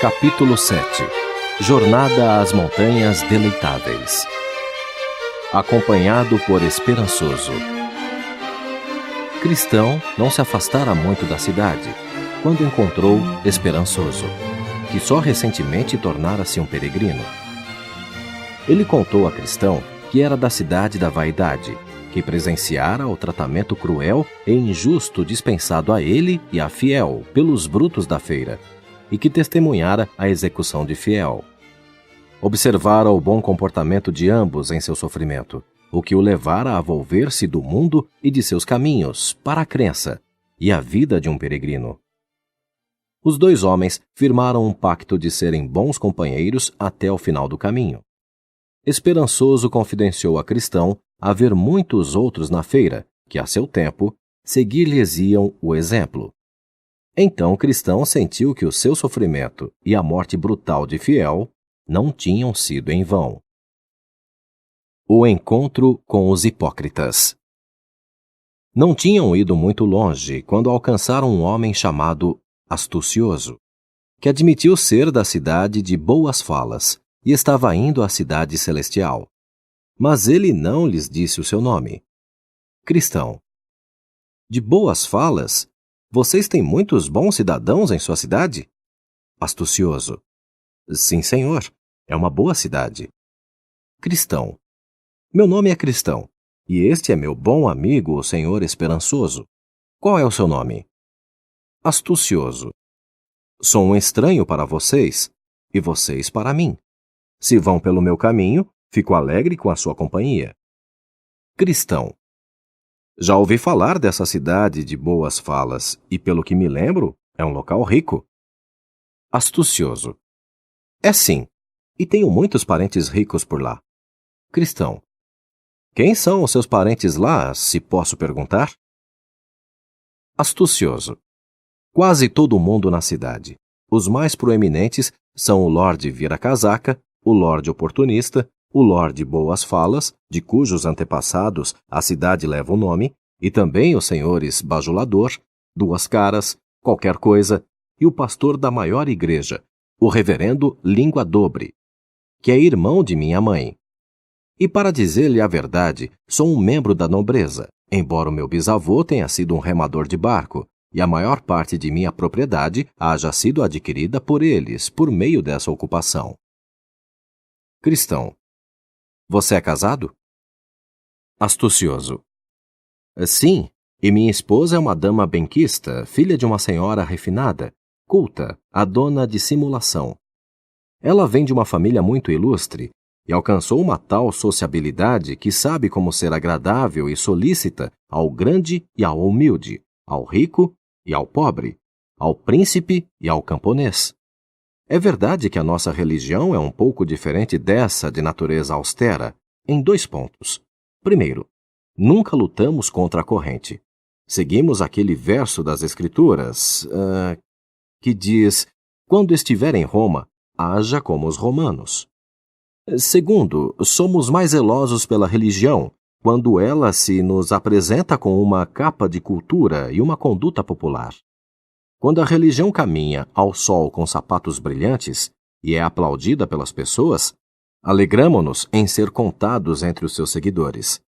Capítulo 7. Jornada às Montanhas Deleitáveis. Acompanhado por Esperançoso. Cristão não se afastara muito da cidade, quando encontrou Esperançoso, que só recentemente tornara-se um peregrino. Ele contou a Cristão que era da cidade da vaidade, que presenciara o tratamento cruel e injusto dispensado a ele e a Fiel pelos brutos da feira, e que testemunhara a execução de Fiel. Observara o bom comportamento de ambos em seu sofrimento, o que o levara a volver-se do mundo e de seus caminhos para a crença e a vida de um peregrino. Os dois homens firmaram um pacto de serem bons companheiros até o final do caminho. Esperançoso confidenciou a Cristão haver muitos outros na feira que, a seu tempo, seguir-lhes-iam o exemplo. Então Cristão sentiu que o seu sofrimento e a morte brutal de Fiel não tinham sido em vão. O encontro com os hipócritas. Não tinham ido muito longe quando alcançaram um homem chamado Astucioso, que admitiu ser da cidade de Boas Falas e estava indo à cidade celestial. Mas ele não lhes disse o seu nome. Cristão: de Boas Falas? Vocês têm muitos bons cidadãos em sua cidade? Astucioso: sim, senhor. É uma boa cidade. Cristão: meu nome é Cristão, e este é meu bom amigo, o senhor Esperançoso. Qual é o seu nome? Astucioso: sou um estranho para vocês, e vocês para mim. Se vão pelo meu caminho, fico alegre com a sua companhia. Cristão: já ouvi falar dessa cidade de Boas Falas, e pelo que me lembro, é um local rico. Astucioso: é sim, e tenho muitos parentes ricos por lá. Cristão: quem são os seus parentes lá, se posso perguntar? Astucioso: quase todo mundo na cidade. Os mais proeminentes são o Lorde Vira-Casaca, o Lorde Oportunista, o Lorde Boas Falas, de cujos antepassados a cidade leva o nome, e também os senhores Bajulador, Duas Caras, Qualquer Coisa, e o pastor da maior igreja, o reverendo Língua Dobre, que é irmão de minha mãe. E para dizer-lhe a verdade, sou um membro da nobreza, embora o meu bisavô tenha sido um remador de barco, e a maior parte de minha propriedade haja sido adquirida por eles por meio dessa ocupação. Cristão: você é casado? Astucioso: sim, e minha esposa é uma dama benquista, filha de uma senhora refinada, culta, a dona de simulação. Ela vem de uma família muito ilustre e alcançou uma tal sociabilidade que sabe como ser agradável e solícita ao grande e ao humilde, ao rico e ao pobre, ao príncipe e ao camponês. É verdade que a nossa religião é um pouco diferente dessa de natureza austera, em 2 pontos. Primeiro, nunca lutamos contra a corrente. Seguimos aquele verso das Escrituras, que diz: quando estiver em Roma, haja como os romanos. Segundo, somos mais zelosos pela religião, quando ela se nos apresenta com uma capa de cultura e uma conduta popular. Quando a religião caminha ao sol com sapatos brilhantes e é aplaudida pelas pessoas, alegramo-nos em ser contados entre os seus seguidores.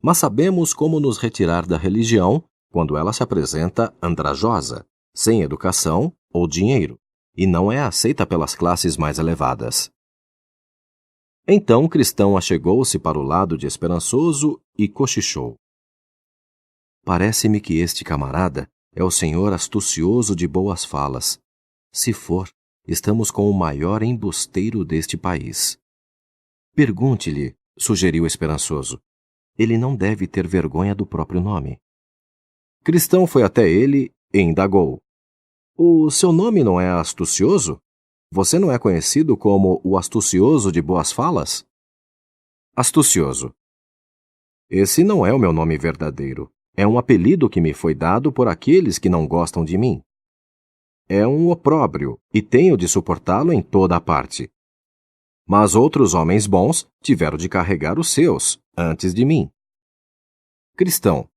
Mas sabemos como nos retirar da religião quando ela se apresenta andrajosa, sem educação ou dinheiro, e não é aceita pelas classes mais elevadas. Então Cristão achegou-se para o lado de Esperançoso e cochichou: parece-me que este camarada é o senhor Astucioso de Boas Falas. Se for, estamos com o maior embusteiro deste país. Pergunte-lhe, sugeriu Esperançoso. Ele não deve ter vergonha do próprio nome. Cristão foi até ele e indagou: o seu nome não é Astucioso? Você não é conhecido como o Astucioso de Boas Falas? Astucioso: esse não é o meu nome verdadeiro. É um apelido que me foi dado por aqueles que não gostam de mim. É um opróbrio e tenho de suportá-lo em toda a parte. Mas outros homens bons tiveram de carregar os seus antes de mim. Cristão: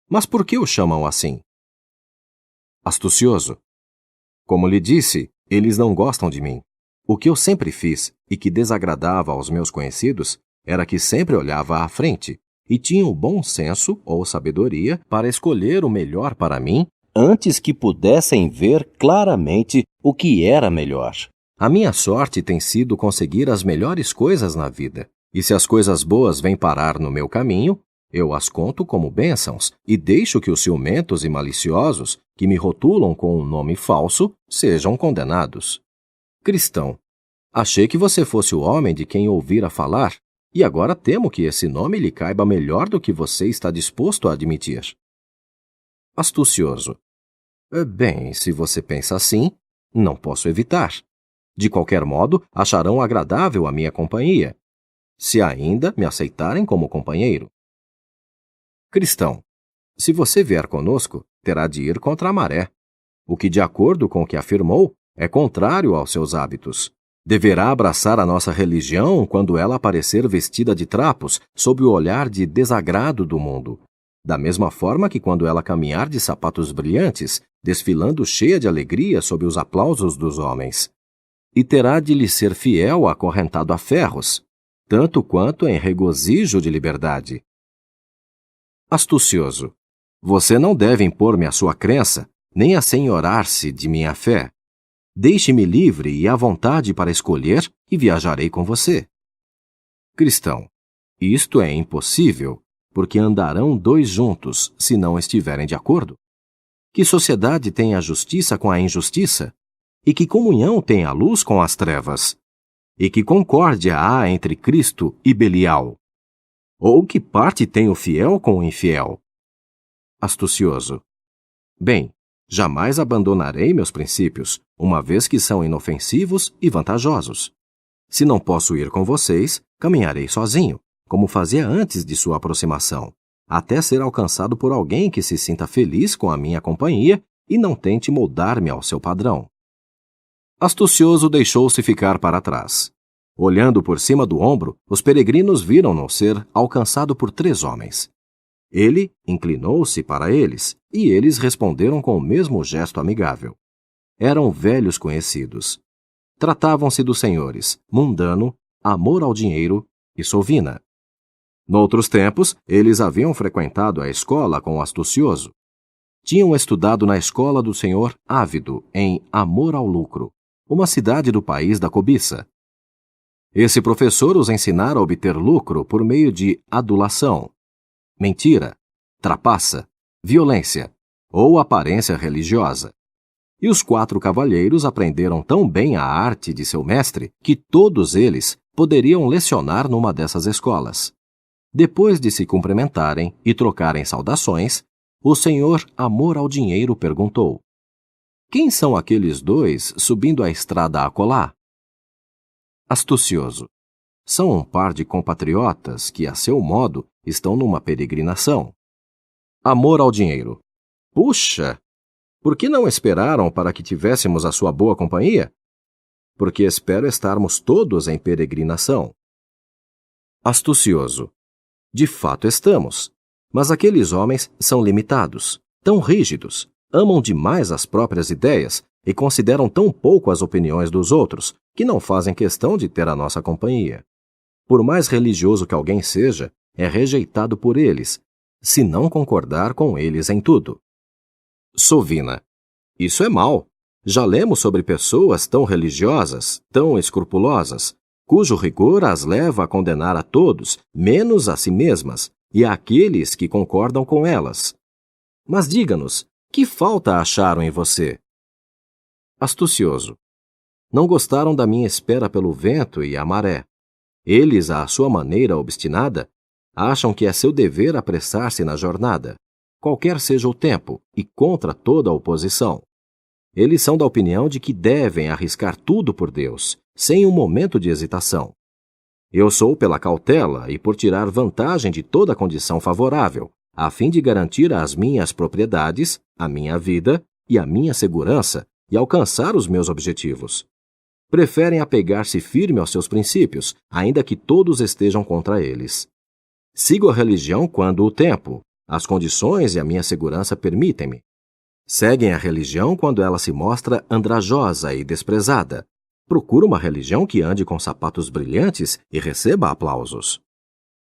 mas por que o chamam assim? Astucioso: como lhe disse, Eles não gostam de mim. O que eu sempre fiz, e que desagradava aos meus conhecidos, era que sempre olhava à frente, e tinha o bom senso ou sabedoria para escolher o melhor para mim, antes que pudessem ver claramente o que era melhor. A minha sorte tem sido conseguir as melhores coisas na vida, e se as coisas boas vêm parar no meu caminho, eu as conto como bênçãos e deixo que os ciumentos e maliciosos, que me rotulam com um nome falso, sejam condenados. Cristão, achei que você fosse o homem de quem ouvira falar, e agora temo que esse nome lhe caiba melhor do que você está disposto a admitir. Astucioso. Bem, se você pensa assim, não posso evitar. De qualquer modo, acharão agradável a minha companhia, se ainda me aceitarem como companheiro. Cristão, se você vier conosco, terá de ir contra a maré, o que, de acordo com o que afirmou, é contrário aos seus hábitos. Deverá abraçar a nossa religião quando ela aparecer vestida de trapos, sob o olhar de desagrado do mundo, da mesma forma que quando ela caminhar de sapatos brilhantes, desfilando cheia de alegria sob os aplausos dos homens. E terá de lhe ser fiel acorrentado a ferros, tanto quanto em regozijo de liberdade. Astucioso. Você não deve impor-me a sua crença, nem assenhorar-se de minha fé. Deixe-me livre e à vontade para escolher e viajarei com você. Cristão. Isto é impossível, porque andarão dois juntos, se não estiverem de acordo. Que sociedade tem a justiça com a injustiça? E que comunhão tem a luz com as trevas? E que concórdia há entre Cristo e Belial? Ou que parte tem o fiel com o infiel? Astucioso. Bem, jamais abandonarei meus princípios, uma vez que são inofensivos e vantajosos. Se não posso ir com vocês, caminharei sozinho, como fazia antes de sua aproximação, até ser alcançado por alguém que se sinta feliz com a minha companhia e não tente moldar-me ao seu padrão. Astucioso deixou-se ficar para trás. Olhando por cima do ombro, os peregrinos viram-no ser alcançado por 3 homens. Ele inclinou-se para eles, e eles responderam com o mesmo gesto amigável. Eram velhos conhecidos. Tratavam-se dos senhores Mundano, Amor ao Dinheiro e Sovina. Noutros tempos, eles haviam frequentado a escola com o Astucioso. Tinham estudado na escola do senhor Ávido, em Amor ao Lucro, uma cidade do país da cobiça. Esse professor os ensinara a obter lucro por meio de adulação, mentira, trapaça, violência ou aparência religiosa. E os 4 cavalheiros aprenderam tão bem a arte de seu mestre que todos eles poderiam lecionar numa dessas escolas. Depois de se cumprimentarem e trocarem saudações, o senhor Amor ao Dinheiro perguntou: quem são aqueles 2 subindo a estrada acolá? Astucioso. São um par de compatriotas que, a seu modo, estão numa peregrinação. Amor ao Dinheiro. Puxa! Por que não esperaram para que tivéssemos a sua boa companhia? Porque espero estarmos todos em peregrinação. Astucioso. De fato estamos. Mas aqueles homens são limitados, tão rígidos, amam demais as próprias ideias e consideram tão pouco as opiniões dos outros que não fazem questão de ter a nossa companhia. Por mais religioso que alguém seja, é rejeitado por eles, se não concordar com eles em tudo. Sovina. Isso é mau. Já lemos sobre pessoas tão religiosas, tão escrupulosas, cujo rigor as leva a condenar a todos, menos a si mesmas, e àqueles que concordam com elas. Mas diga-nos, que falta acharam em você? Astucioso. Não gostaram da minha espera pelo vento e a maré. Eles, à sua maneira obstinada, acham que é seu dever apressar-se na jornada, qualquer seja o tempo, e contra toda a oposição. Eles são da opinião de que devem arriscar tudo por Deus, sem um momento de hesitação. Eu sou pela cautela e por tirar vantagem de toda condição favorável, a fim de garantir as minhas propriedades, a minha vida e a minha segurança e alcançar os meus objetivos. Preferem apegar-se firme aos seus princípios, ainda que todos estejam contra eles. Sigo a religião quando o tempo, as condições e a minha segurança permitem-me. Seguem a religião quando ela se mostra andrajosa e desprezada. Procura uma religião que ande com sapatos brilhantes e receba aplausos.